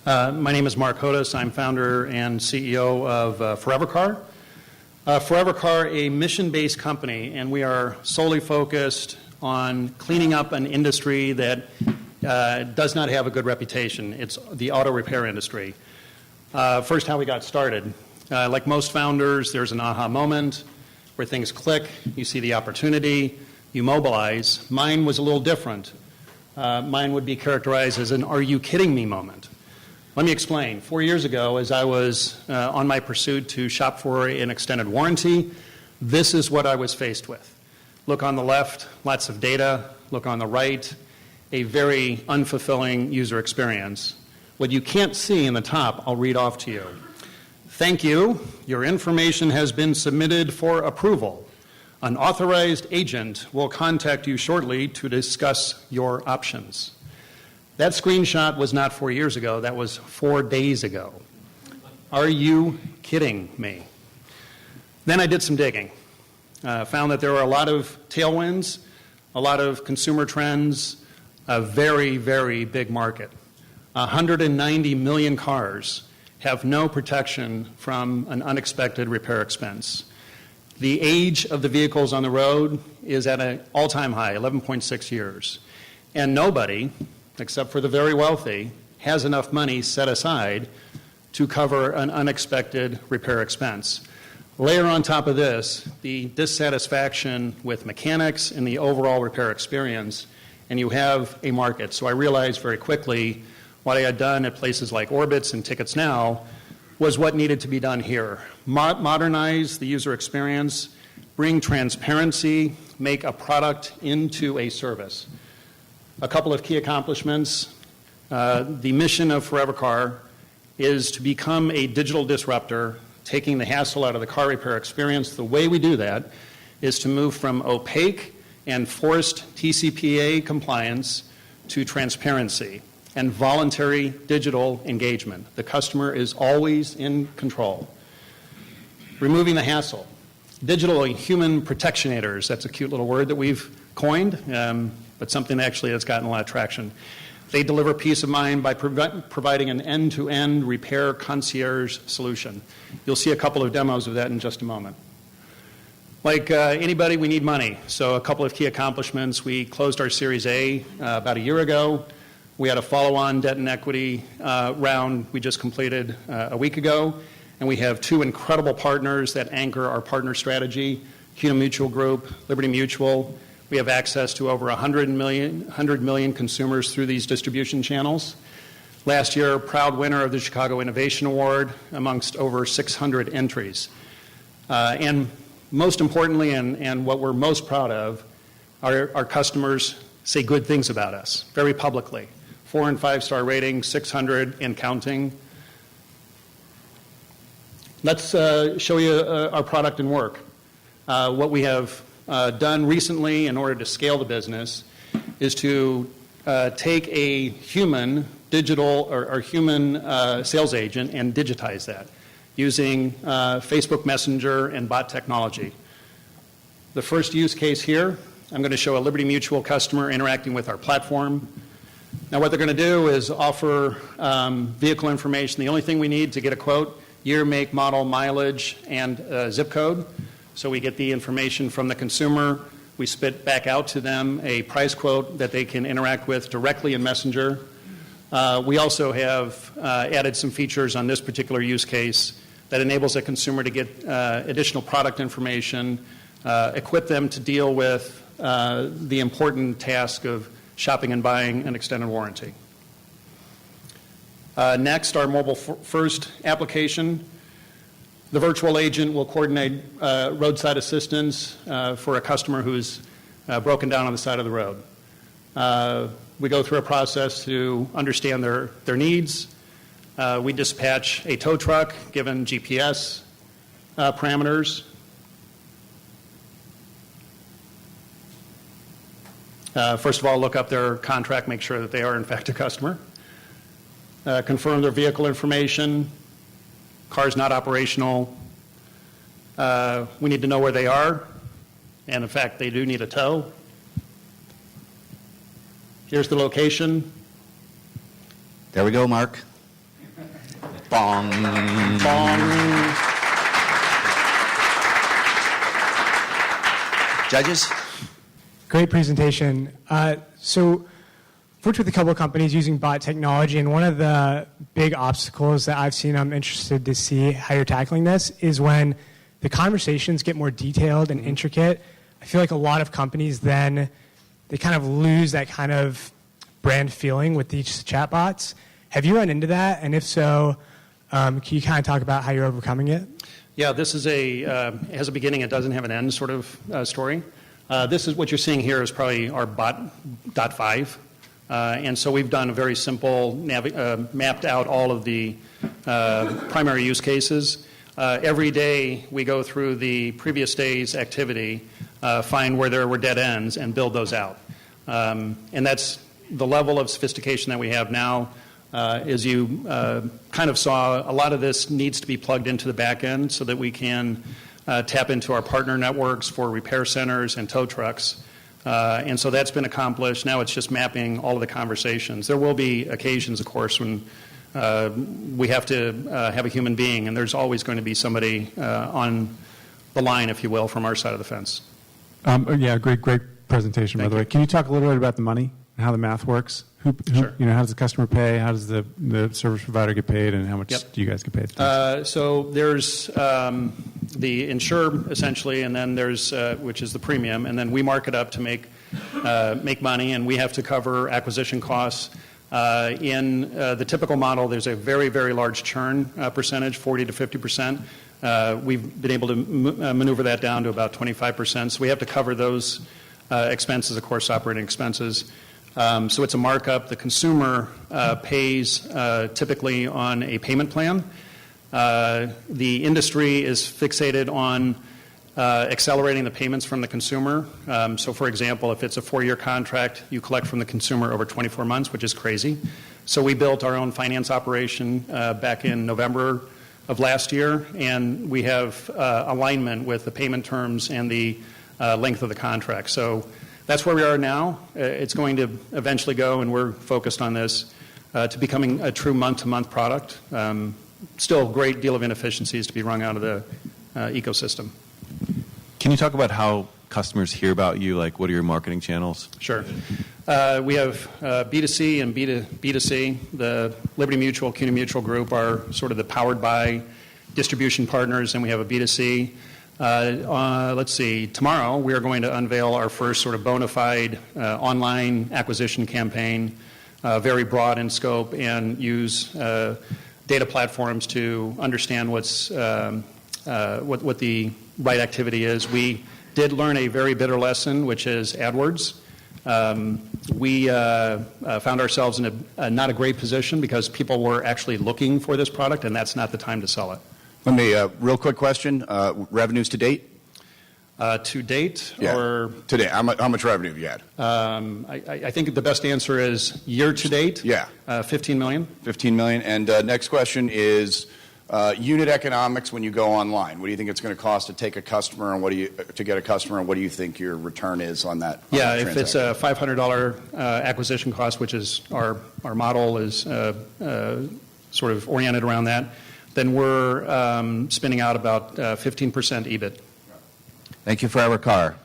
My name is Mark Hodes. I'm founder and CEO of ForeverCar. ForeverCar, a mission-based company, and we are solely focused on cleaning up an industry that does not have a good reputation. It's the auto repair industry. First, how we got started. Like most founders, there's an aha moment where things click, you see the opportunity, you mobilize. Mine was a little different. Mine would be characterized as an "are you kidding me" moment. Let me explain. 4 years ago, as I was on my pursuit to shop for an extended warranty, this is what I was faced with. Look on the left, lots of data. Look on the right, a very unfulfilling user experience. What you can't see in the top, I'll read off to you. Thank you. Your information has been submitted for approval. An authorized agent will contact you shortly to discuss your options. That screenshot was not 4 years ago, that was 4 days ago. Are you kidding me? Then I did some digging. Found that there were a lot of tailwinds, a lot of consumer trends, a very, very big market. 190 million cars have no protection from an unexpected repair expense. The age of the vehicles on the road is at an all-time high, 11.6 years. And nobody, except for the very wealthy, has enough money set aside to cover an unexpected repair expense. Layer on top of this the dissatisfaction with mechanics and the overall repair experience, and you have a market. So I realized very quickly what I had done at places like Orbitz and Tickets Now was what needed to be done here. Modernize the user experience, bring transparency, make a product into a service. A couple of key accomplishments. The mission of ForeverCar is to become a digital disruptor, taking the hassle out of the car repair experience. The way we do that is to move from opaque and forced TCPA compliance to transparency and voluntary digital engagement. The customer is always in control. Removing the hassle. Digital human protectionators, that's a cute little word that we've coined, but something actually that's gotten a lot of traction. They deliver peace of mind by providing an end-to-end repair concierge solution. You'll see a couple of demos of that in just a moment. Like anybody, we need money. So a couple of key accomplishments. We closed our Series A about a year ago. We had a follow-on debt and equity round we just completed a week ago. And we have two incredible partners that anchor our partner strategy, CUNA Mutual Group, Liberty Mutual. We have access to over 100 million consumers through these distribution channels. Last year, proud winner of the Chicago Innovation Award amongst over 600 entries. And most importantly, and what we're most proud of, our customers say good things about us, very publicly. 4- and 5-star rating, 600 and counting. Let's show you our product and work. What we have done recently in order to scale the business is to take a human digital or human sales agent and digitize that using Facebook Messenger and bot technology. The first use case here, I'm going to show a Liberty Mutual customer interacting with our platform. Now what they're going to do is offer vehicle information. The only thing we need to get a quote, year, make, model, mileage, and zip code. So we get the information from the consumer. We spit back out to them a price quote that they can interact with directly in Messenger. We also have added some features on this particular use case that enables a consumer to get additional product information, equip them to deal with the important task of shopping and buying an extended warranty. Next, our mobile-first application. The virtual agent will coordinate roadside assistance for a customer who's broken down on the side of the road. We go through a process to understand their needs. We dispatch a tow truck given GPS parameters. First of all, look up their contract, make sure that they are in fact a customer. Confirm their vehicle information. Car's not operational. We need to know where they are. And in fact, they do need a tow. Here's the location. There we go, Mark. Bong. Bong. Judges? Great presentation. So, worked with a couple of companies using bot technology, and one of the big obstacles that I've seen, I'm interested to see how you're tackling this, is when the conversations get more detailed and intricate. I feel like a lot of companies then, they kind of lose that kind of brand feeling with these chatbots. Have you run into that? And if so, can you kind of talk about how you're overcoming it? Yeah, this is it has a beginning, it doesn't have an end sort of story. This is what you're seeing here is probably our bot.5. And so we've done a very simple, mapped out all of the primary use cases. Every day we go through the previous day's activity, find where there were dead ends, and build those out. And that's the level of sophistication that we have now. As you kind of saw, a lot of this needs to be plugged into the back end so that we can tap into our partner networks for repair centers and tow trucks. And so that's been accomplished. Now it's just mapping all of the conversations. There will be occasions, of course, when we have to have a human being, and there's always going to be somebody on the line, if you will, from our side of the fence. Yeah, great presentation, by the way. Can you talk a little bit about the money and how the math works? Sure. How does the customer pay? How does the service provider get paid? And how much do you guys get paid? So there's the insure, essentially, and then there's, which is the premium, and then we mark it up to make money, and we have to cover acquisition costs. In the typical model, there's a very, very large churn percentage, 40 to 50%. We've been able to maneuver that down to about 25%. So we have to cover those expenses, of course, operating expenses. So it's a markup. The consumer pays typically on a payment plan. The industry is fixated on accelerating the payments from the consumer. So, for example, if it's a 4-year contract, you collect from the consumer over 24 months, which is crazy. So we built our own finance operation back in November of last year, and we have alignment with the payment terms and the length of the contract. So that's where we are now. It's going to eventually go, and we're focused on this, to becoming a true month-to-month product. Still a great deal of inefficiencies to be wrung out of the ecosystem. Can you talk about how customers hear about you? Like, what are your marketing channels? Sure. We have B2C and B2C. The Liberty Mutual, CUNY Mutual Group are sort of the powered by distribution partners, and we have a B2C. Let's see, tomorrow we are going to unveil our first sort of bona fide online acquisition campaign, very broad in scope, and use data platforms to understand what the right activity is. We did learn a very bitter lesson, which is AdWords. We found ourselves in not a great position because people were actually looking for this product, and that's not the time to sell it. Let me, real quick question, revenues to date? To date? Yeah, or to date. How much revenue have you had? I think the best answer is year to date. Yeah. 15 million. 15 million. And next question is unit economics when you go online. What do you think it's going to cost to take a customer, and to get a customer, and what do you think your return is on that? Yeah, if it's a $500 acquisition cost, which is our model is sort of oriented around that, then we're spinning out about 15% EBIT. Thank you, ForeverCar.